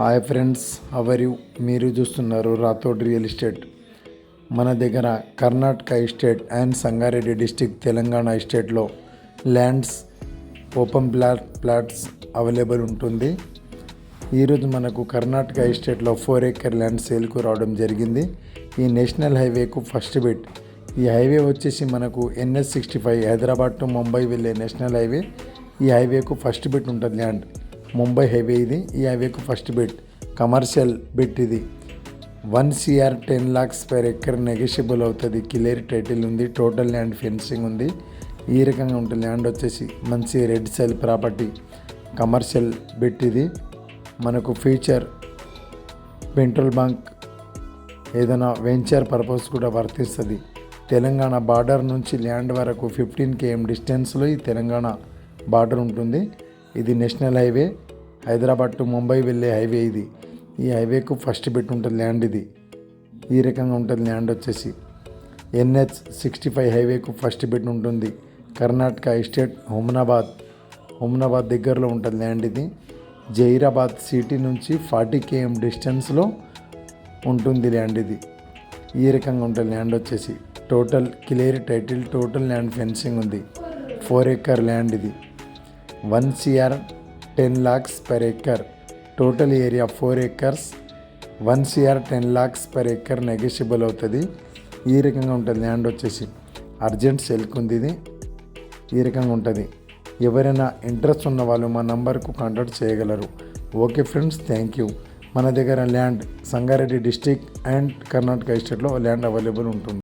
Hi friends, hour you. మీరు చూస్తున్నారు Rathod real estate. మన దగ్గర Karnataka estate and Sangareddy district Telangana ఎస్టేట్లో ల్యాండ్స్, ఓపెన్ ప్లాట్స్ అవైలబుల్ ఉంటుంది. ఈరోజు మనకు కర్ణాటక ఎస్టేట్లో 4 acre ల్యాండ్ సేల్కు రావడం జరిగింది. ఈ నేషనల్ హైవేకు ఫస్ట్ బిట్. ఈ హైవే వచ్చేసి మనకు NH65 హైదరాబాద్ టు ముంబై వెళ్ళే నేషనల్ హైవే. ఈ హైవేకు ఫస్ట్ బిట్ ఉంటుంది ల్యాండ్. ముంబై హైవే ఇది. ఈ హైవేకు ఫస్ట్ బిట్, కమర్షియల్ బిట్ ఇది. 1 CR 10 lakhs per acre negotiable అవుతుంది. క్లియర్ టైటిల్ ఉంది. టోటల్ ల్యాండ్ ఫెన్సింగ్ ఉంది. ఈ రకంగా ఉంటుంది ల్యాండ్ వచ్చేసి. మంచి red cell property, commercial bit ఇది. మనకు ఫ్యూచర్ పెట్రోల్ బంక్, ఏదైనా వెంచర్ పర్పస్ కూడా వర్తిస్తుంది. తెలంగాణ బార్డర్ నుంచి ల్యాండ్ వరకు 15 km డిస్టెన్స్లో ఈ తెలంగాణ బార్డర్ ఉంటుంది. ఇది national highway, Hyderabad to Mumbai వెళ్ళే హైవే ఇది. ఈ హైవేకు ఫస్ట్ బిట్ ఉంటుంది ల్యాండ్ ఇది. ఈ రకంగా ఉంటుంది ల్యాండ్ వచ్చేసి. NH65 హైవేకు ఫస్ట్ బిట్ ఉంటుంది. కర్ణాటక ఎస్టేట్ హుమ్నాబాద్ దగ్గరలో ఉంటుంది ల్యాండ్ ఇది. జహీరాబాద్ సిటీ నుంచి 40 km డిస్టెన్స్లో ఉంటుంది ల్యాండ్ ఇది. ఈ రకంగా ఉంటుంది ల్యాండ్ వచ్చేసి. Total clear title, total land fencing ఉంది. 4 acre ల్యాండ్ ఇది. 1 CR 10 lakhs per acre, total area 4 acres. 1 CR 10 lakhs per acre negotiable అవుతుంది. ఈ రకంగా ఉంటుంది ల్యాండ్ వచ్చేసి. అర్జెంట్ సెల్క్ ఉంది ఇది. ఈ రకంగా ఉంటుంది. ఎవరైనా ఇంట్రెస్ట్ ఉన్న వాళ్ళు మా నంబర్కు కాంటాక్ట్ చేయగలరు. Okay friends, thank you. మన దగ్గర land Sangareddy district and Karnataka ఎస్టేట్లో ల్యాండ్ అవైలబుల్ ఉంటుంది.